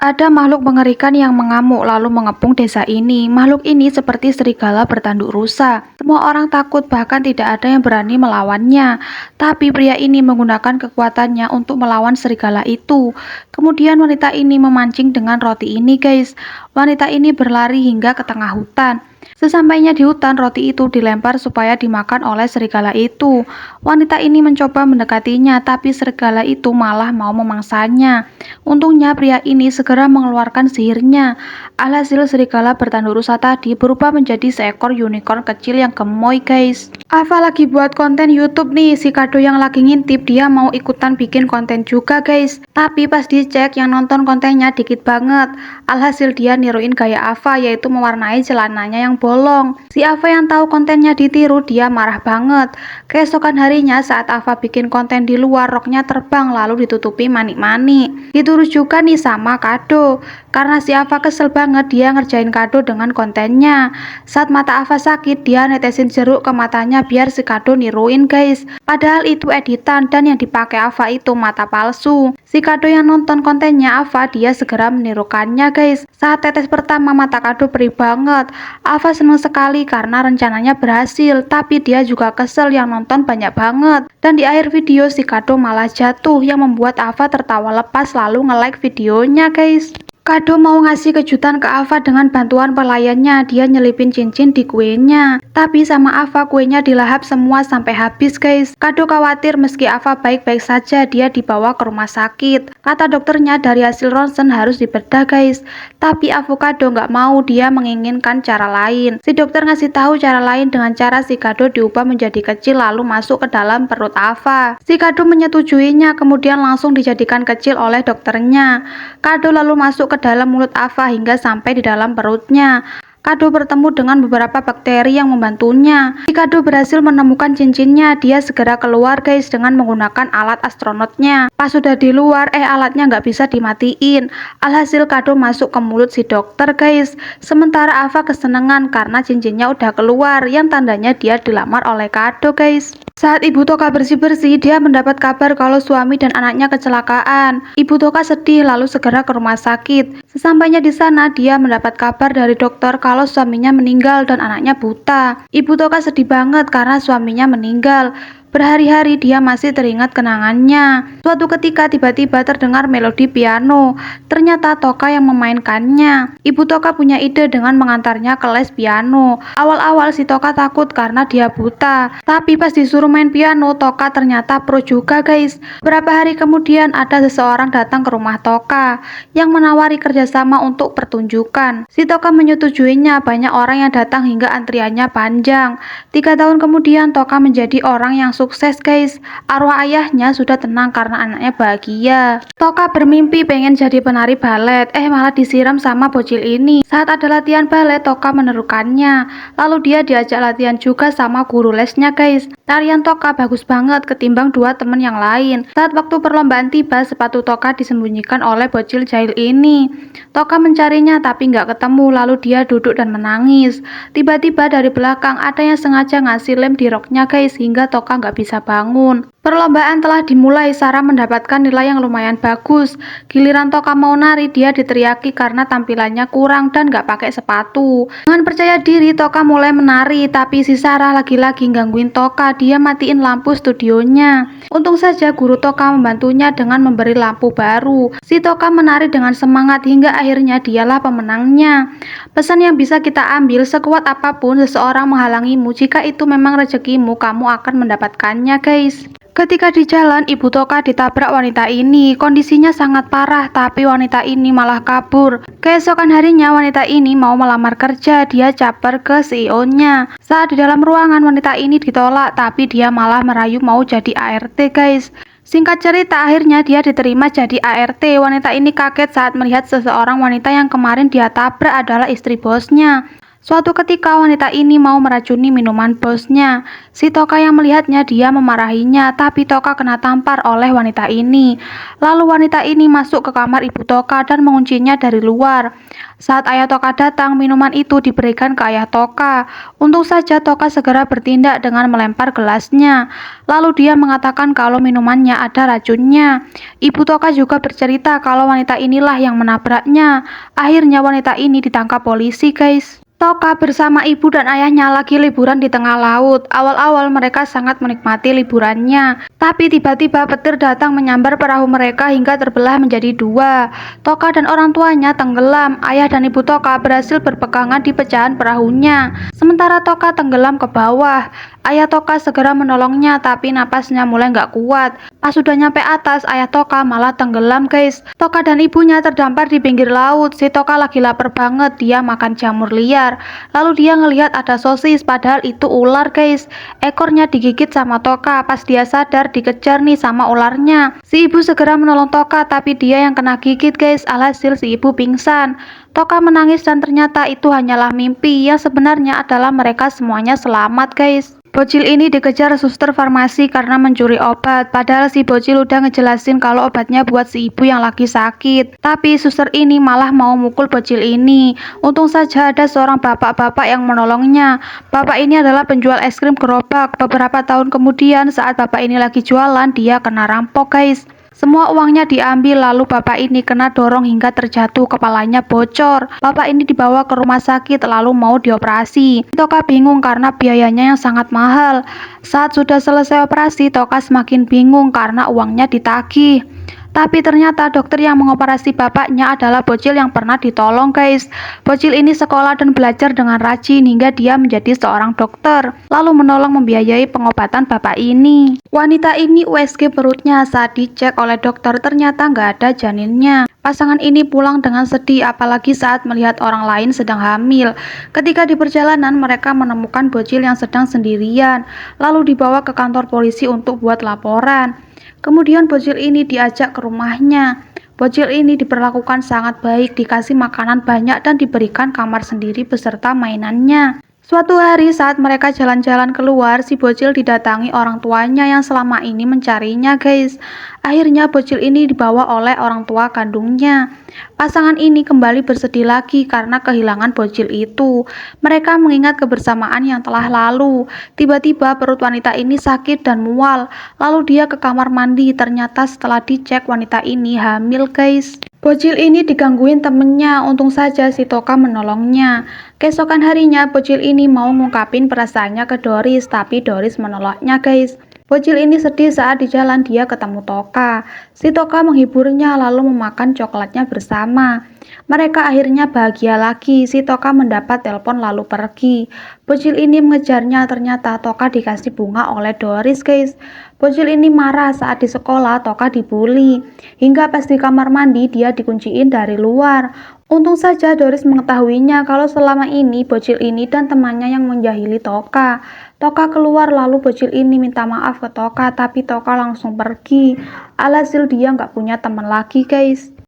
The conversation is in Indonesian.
Ada makhluk mengerikan yang mengamuk lalu mengepung desa ini. Makhluk ini seperti serigala bertanduk rusa. Semua orang takut, bahkan tidak ada yang berani melawannya. Tapi pria ini menggunakan kekuatannya untuk melawan serigala itu. Kemudian wanita ini memancing dengan roti ini, guys. Wanita ini berlari hingga ke tengah hutan. Sesampainya di hutan, roti itu dilempar supaya dimakan oleh serigala itu. Wanita ini mencoba mendekatinya, tapi serigala itu malah mau memangsanya. Untungnya pria ini segera mengeluarkan sihirnya. Alhasil serigala bertanduk rusa tadi berubah menjadi seekor unicorn kecil yang gemoy, guys. Ava lagi buat konten YouTube nih. Si Kado yang lagi ngintip, dia mau ikutan bikin konten juga, guys. Tapi pas dicek, yang nonton kontennya dikit banget. Alhasil dia niruin gaya Ava, yaitu mewarnai celananya yang bolong. Si Ava yang tahu kontennya ditiru, dia marah banget. Keesokan harinya saat Ava bikin konten di luar, roknya terbang lalu ditutupi manik-manik. Diturut juga nih sama Kado. Karena si Ava kesel banget, dia ngerjain Kado dengan kontennya. Saat mata Ava sakit, dia netesin jeruk ke matanya biar si Kado niruin, guys. Padahal itu editan dan yang dipakai Ava itu mata palsu. Si Kado yang nonton kontennya Ava, dia segera menirukannya, guys. Saat tetes pertama mata Kado perih banget. Ava senang sekali karena rencananya berhasil, tapi dia juga kesel yang nonton banyak banget. Dan di akhir video si Kado malah jatuh yang membuat Ava tertawa lepas lalu nge-like videonya, guys. Kado mau ngasih kejutan ke Ava dengan bantuan pelayannya. Dia nyelipin cincin di kuenya. Tapi sama Ava kuenya dilahap semua sampai habis, guys. Kado khawatir meski Ava baik-baik saja, dia dibawa ke rumah sakit. Kata dokternya dari hasil ronsen harus dibedah, guys. Tapi Avocado nggak mau, dia menginginkan cara lain. Si dokter ngasih tahu cara lain dengan cara si Kado diubah menjadi kecil lalu masuk ke dalam perut Ava. Si Kado menyetujuinya, kemudian langsung dijadikan kecil oleh dokternya. Kado lalu masuk ke dalam mulut Ava hingga sampai di dalam perutnya. Kado bertemu dengan beberapa bakteri yang membantunya. Si Kado berhasil menemukan cincinnya. Dia segera keluar, guys, dengan menggunakan alat astronotnya. Pas sudah di luar, alatnya nggak bisa dimatiin. Alhasil Kado masuk ke mulut si dokter, guys. Sementara Ava kesenangan karena cincinnya udah keluar, yang tandanya dia dilamar oleh Kado, guys. Saat Ibu Toka bersih-bersih, dia mendapat kabar kalau suami dan anaknya kecelakaan. Ibu Toka sedih lalu segera ke rumah sakit. Sesampainya di sana, dia mendapat kabar dari dokter kalau suaminya meninggal dan anaknya buta. Ibu Toka sedih banget karena suaminya meninggal. Berhari-hari dia masih teringat kenangannya. Suatu ketika tiba-tiba terdengar melodi piano. Ternyata Toka yang memainkannya. Ibu Toka punya ide dengan mengantarnya ke les piano. Awal-awal si Toka takut karena dia buta. Tapi pas disuruh main piano, Toka ternyata pro juga, guys. Beberapa hari kemudian ada seseorang datang ke rumah Toka yang menawari kerjasama untuk pertunjukan. Si Toka menyetujuinya. Banyak orang yang datang hingga antriannya panjang. 3 tahun kemudian Toka menjadi orang yang sukses, guys. Arwah ayahnya sudah tenang karena anaknya bahagia. Toka bermimpi pengen jadi penari balet, malah disiram sama bocil ini. Saat ada latihan balet, Toka menerukannya. Lalu dia diajak latihan juga sama guru lesnya, guys. Tarian Toka bagus banget ketimbang 2 temen yang lain. Saat waktu perlombaan tiba, sepatu Toka disembunyikan oleh bocil jahil ini. Toka mencarinya tapi nggak ketemu, lalu dia duduk dan menangis. Tiba-tiba dari belakang ada yang sengaja ngasih lem di roknya, guys, hingga Toka nggak bisa bangun. Perlombaan telah dimulai. Sarah mendapatkan nilai yang lumayan bagus. Giliran Toka mau nari, dia diteriaki karena tampilannya kurang dan nggak pakai sepatu. Dengan percaya diri, Toka mulai menari, tapi si Sarah lagi-lagi gangguin Toka. Dia matiin lampu studionya. Untung saja guru Toka membantunya dengan memberi lampu baru. Si Toka menari dengan semangat hingga akhirnya dialah pemenangnya. Pesan yang bisa kita ambil, sekuat apapun seseorang menghalangimu, jika itu memang rezekimu, kamu akan mendapatkannya, guys. Ketika di jalan, Ibu Toka ditabrak wanita ini. Kondisinya sangat parah, tapi wanita ini malah kabur. Keesokan harinya, wanita ini mau melamar kerja. Dia caper ke CEO-nya. Saat di dalam ruangan, wanita ini ditolak, tapi dia malah merayu mau jadi ART, guys. Singkat cerita, akhirnya dia diterima jadi ART. Wanita ini kaget saat melihat seseorang wanita yang kemarin dia tabrak adalah istri bosnya. Suatu ketika wanita ini mau meracuni minuman bosnya. Si Toka yang melihatnya dia memarahinya, tapi Toka kena tampar oleh wanita ini. Lalu wanita ini masuk ke kamar ibu Toka dan menguncinya dari luar. Saat ayah Toka datang, minuman itu diberikan ke ayah Toka. Untung saja Toka segera bertindak dengan melempar gelasnya. Lalu dia mengatakan kalau minumannya ada racunnya. Ibu Toka juga bercerita kalau wanita inilah yang menabraknya. Akhirnya wanita ini ditangkap polisi, guys. Toka bersama ibu dan ayahnya lagi liburan di tengah laut. Awal-awal mereka sangat menikmati liburannya, tapi tiba-tiba petir datang menyambar perahu mereka hingga terbelah menjadi dua. Toka dan orang tuanya tenggelam. Ayah dan ibu Toka berhasil berpegangan di pecahan perahunya, sementara Toka tenggelam ke bawah. Ayah Toka segera menolongnya, tapi napasnya mulai nggak kuat. Pas sudah nyampe atas, ayah Toka malah tenggelam, guys. Toka dan ibunya terdampar di pinggir laut. Si Toka lagi lapar banget, dia makan jamur liar. Lalu dia ngelihat ada sosis, padahal itu ular, guys. Ekornya digigit sama Toka. Pas dia sadar, dikejar nih sama ularnya. Si ibu segera menolong Toka, tapi dia yang kena gigit, guys. Alhasil si ibu pingsan. Toka menangis dan ternyata itu hanyalah mimpi. Yang sebenarnya adalah mereka semuanya selamat, guys. Bocil ini dikejar suster farmasi karena mencuri obat, padahal si bocil udah ngejelasin kalau obatnya buat si ibu yang lagi sakit. Tapi suster ini malah mau mukul bocil ini. Untung saja ada seorang bapak-bapak yang menolongnya. Bapak ini adalah penjual es krim gerobak. Beberapa tahun kemudian saat bapak ini lagi jualan, dia kena rampok, guys. Semua uangnya diambil, lalu bapak ini kena dorong hingga terjatuh, kepalanya bocor. Bapak ini dibawa ke rumah sakit lalu mau dioperasi. Toka bingung karena biayanya yang sangat mahal. Saat sudah selesai operasi, Toka semakin bingung karena uangnya ditagih. Tapi ternyata dokter yang mengoperasi bapaknya adalah bocil yang pernah ditolong, guys. Bocil ini sekolah dan belajar dengan rajin hingga dia menjadi seorang dokter, lalu menolong membiayai pengobatan bapak ini. Wanita ini USG perutnya. Saat dicek oleh dokter ternyata nggak ada janinnya. Pasangan ini pulang dengan sedih, apalagi saat melihat orang lain sedang hamil. Ketika di perjalanan, mereka menemukan bocil yang sedang sendirian, lalu dibawa ke kantor polisi untuk buat laporan. Kemudian bocil ini diajak ke rumahnya. Bocil ini diperlakukan sangat baik, dikasih makanan banyak dan diberikan kamar sendiri beserta mainannya. Suatu hari saat mereka jalan-jalan keluar, si bocil didatangi orang tuanya yang selama ini mencarinya, guys. Akhirnya bocil ini dibawa oleh orang tua kandungnya. Pasangan ini kembali bersedih lagi karena kehilangan bocil itu. Mereka mengingat kebersamaan yang telah lalu. Tiba-tiba perut wanita ini sakit dan mual. Lalu dia ke kamar mandi. Ternyata setelah dicek wanita ini hamil, guys. Bocil ini digangguin temennya, untung saja si Toka menolongnya. Keesokan harinya bocil ini mau ngungkapin perasaannya ke Doris, tapi Doris menolaknya, guys. Bocil ini sedih saat di jalan dia ketemu Toka. Si Toka menghiburnya lalu memakan coklatnya bersama. Mereka akhirnya bahagia lagi. Si Toka mendapat telepon lalu pergi. Bocil ini mengejarnya, ternyata Toka dikasih bunga oleh Doris, guys. Bocil ini marah saat di sekolah Toka dibully. Hingga pas di kamar mandi dia dikunciin dari luar. Untung saja Doris mengetahuinya kalau selama ini bocil ini dan temannya yang menjahili Toka. Toka keluar lalu bocil ini minta maaf ke Toka, tapi Toka langsung pergi. Alhasil dia nggak punya teman lagi, guys.